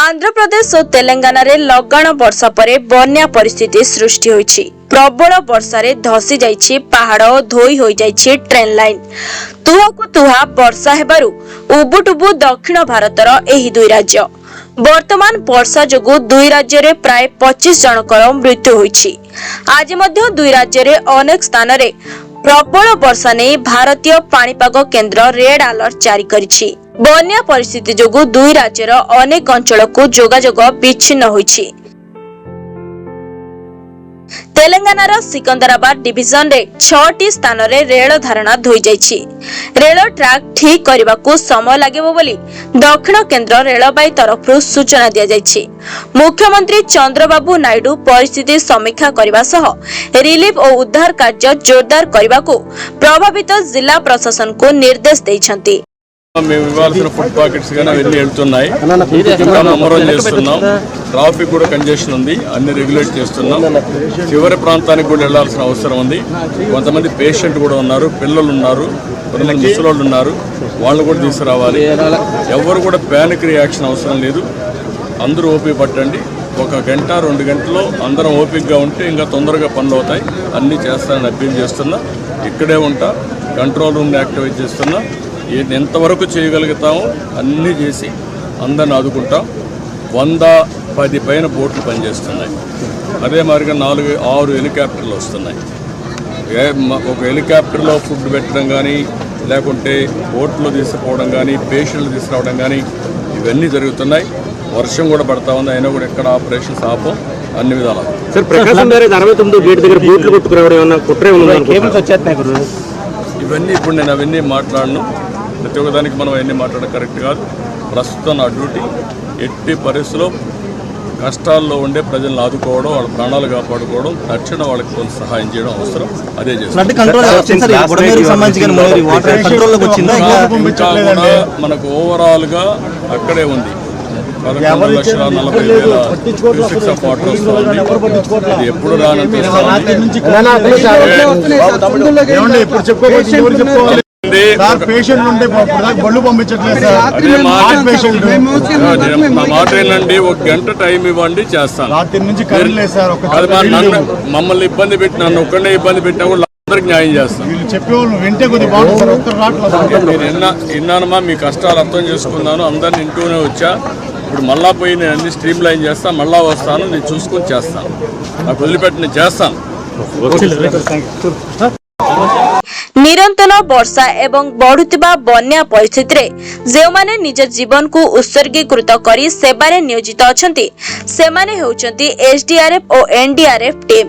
आंध्र प्रदेश और तेलंगाना रे लगाण वर्षा परे बन्या परिस्थिति सृष्टि होईछि। प्रबल वर्षा रे धसी जाइछि पहाड़ और धोई होई जाइछि ट्रेन लाइन। तुहाकु तुहा वर्षा हेबारु उबुटुबु दक्षिण भारतर एही दुई राज्य। वर्तमान वर्षा जोगु दुई राज्य रे प्राय 25 जनकर मृत्यु होईछि। आज मध्य दुई राज्य रे अनेक स्थान रे प्रबल वर्षा ने भारतीय पाणीपाग केन्द्र रेड अलर्ट जारी करिछि। बन्या परिस्थिति जोगु दुई राज्यर अनेक अंचल को जोगाजोग विच्छिन्न होईछि। तेलंगानार सिकंदराबाद डिविजन रे 6टी स्थान रे रेल धारणा धोई जाइछि। रेल ट्रैक ठीक करबाकू समय लागेबो बोली दक्षिण केन्द्र रेलबाई तरफरु सूचना दिया जाइछि। मुख्यमंत्री चंद्रबाबू नायडू परिस्थिति समीक्षा करबा सह रिलीफ और उद्धार कार्य जोरदार करबाकू प्रभावित जिला प्रशासन को निर्देश दैछन्ति। మేము ఇవ్వాల్సిన ఫుడ్ పాకెట్స్ కానీ అవన్నీ వెళ్తున్నాయి. అమరం చేస్తున్నాం. ట్రాఫిక్ కూడా కంజెషన్ ఉంది, అన్ని రెగ్యులేట్ చేస్తున్నాం. చివరి ప్రాంతానికి కూడా వెళ్లాల్సిన అవసరం ఉంది. కొంతమంది పేషెంట్ కూడా ఉన్నారు, పిల్లలు ఉన్నారు, కొంతమంది ముసలోళ్ళు ఉన్నారు, వాళ్ళు కూడా తీసుకురావాలి. ఎవరు కూడా ప్యానిక్ రియాక్షన్ అవసరం లేదు. అందరూ ఓపిక పట్టండి. ఒక గంట 2 గంటల్లో అందరం ఓపికగా ఉంటే ఇంకా తొందరగా పనులు అవుతాయి. అన్నీ చేస్తానని అప్పీల్ చేస్తున్నా. ఇక్కడే ఉంటా, కంట్రోల్ రూమ్ యాక్టివేట్ చేస్తున్నా. ఎంతవరకు చేయగలుగుతామో అన్నీ చేసి అందరిని ఆదుకుంటాం. 110 పైన బోట్లు పనిచేస్తున్నాయి. అదే మాదిరిగా 4-6 హెలికాప్టర్లు వస్తున్నాయి. ఒక హెలికాప్టర్లో ఫుడ్ పెట్టడం కానీ, లేకుంటే బోట్లో తీసుకుపోవడం కానీ, పేషెంట్లు తీసుకురావడం కానీ ఇవన్నీ జరుగుతున్నాయి. వర్షం కూడా పడతా ఉంది, అయినా కూడా ఎక్కడ ఆపరేషన్స్ ఆపం అన్ని విధాలు. ఇవన్నీ ఇప్పుడు నేను అవన్నీ మాట్లాడను. ప్రతి ఒక్కదానికి మనం అవన్నీ మాట్లాడడం కరెక్ట్ కాదు. ప్రస్తుతం నా డ్యూటీ ఎట్టి పరిస్థితుల్లో కష్టాల్లో ఉండే ప్రజలను ఆదుకోవడం, వాళ్ళ ప్రాణాలు కాపాడుకోవడం, తక్షణ వాళ్ళకి కొంత సహాయం చేయడం అవసరం. అదే చేస్తాం. ఇంకా కూడా మనకు ఓవరాల్గా అక్కడే ఉంది 11,40,000 ఆఫ్ వాటర్ వస్తుంది. అది ఎప్పుడు రానంత మాట ఏంటండి, 1 గంట టైం ఇవ్వండి, చేస్తాను. మమ్మల్ని ఇబ్బంది పెట్టి నన్ను ఒక్కడే ఇబ్బంది పెట్టినా కూడా అందరికి న్యాయం చేస్తాను. విన్నానమ్మా, మీ కష్టాలు అర్థం చేసుకున్నాను, అందరిని ఇంటూనే వచ్చా. ఇప్పుడు మళ్ళా పోయి నేను అన్ని స్ట్రీమ్ లైన్ చేస్తాను, మళ్ళా వస్తాను, నేను చూసుకుని చేస్తాను. నాకు వదిలిపెట్టి నేను చేస్తాను. निरंतर वर्षा एवं बढ़ुतिबा बन्या परिस्थिति रे जेउमाने निज जीवन को उत्सर्गीकृत करी सेबारे नियोजित अछंती सेमाने हेउचंती एसडीआरएफ और एनडीआरएफ टीम।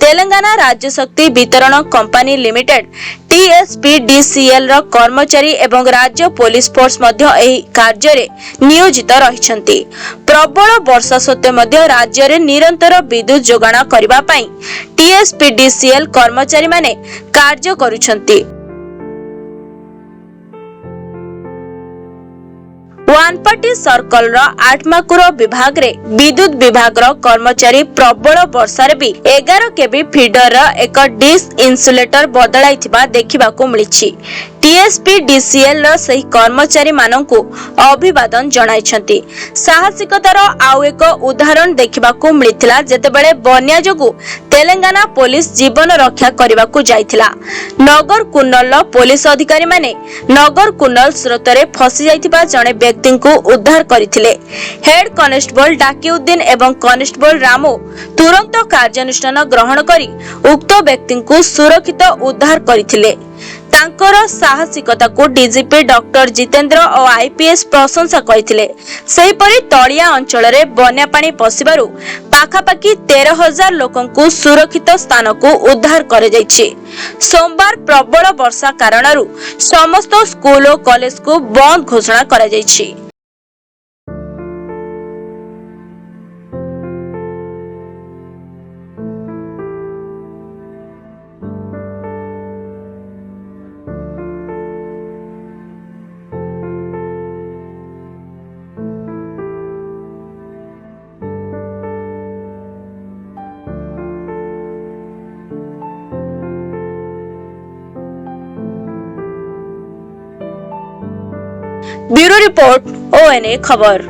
तेलंगाना राज्य शक्ति वितरण कंपनी लिमिटेड टीएसपीडीसीएल रो कर्मचारी एवं राज्य पुलिस फोर्स मध्य एही कार्य रे नियोजित रहिछंती। प्रबल वर्षा सत्वे मध्य राज्य रे निरंतर विद्युत जोगाण करिबा पई टीएसपीडीसीएल कर्मचारी माने कार्य करूछंती। वानपाटी सर्कल रो 8 माकुर विभाग रे विद्युत विभाग रो कर्मचारी प्रबल वर्षा रे भी 11 केबी फीडर रो एक डिश इन्सुलेटर बदलाइथिबा देखिबाकू मिलिछि। टीएसपीडीसीएल रो सही कर्मचारी माननकू अभिवादन जणाइछंती। साहसिकतार आउ एक उदाहरण देखिबाकू मिलिथिला जेतेबेले बन्या जोगु तेलंगाना पुलिस जीवन रक्षा करिबाकू जाइथिला। नगर कुन्नल पुलिस अधिकारी माने नगर कुन्नल स्रोत रे फसी जाइथिबा जणे व्यक्ति को उद्धार करथिले। हेड कांस्टेबल डाकिउद्दीन एवं कांस्टेबल रामो तुरंत कार्यानुष्ठान ग्रहण करी उक्त व्यक्ति को सुरक्षित उद्धार करथिले। तांकर साहसिकता को डीजीपी डॉक्टर जितेंद्र और आईपीएस प्रशंसा करथिले। सेहिपरि तळिया अंचल रे बन्या पानी पसिबारु पाखापाखी 13,000 लोकन को सुरक्षित स्थान को उद्धार करे जाइछि। सोमवार प्रबल वर्षा कारणरु समस्त स्कूल और कॉलेज को बंद घोषणा करा जाइछि। ब्यूरो रिपोर्ट ONA खबर।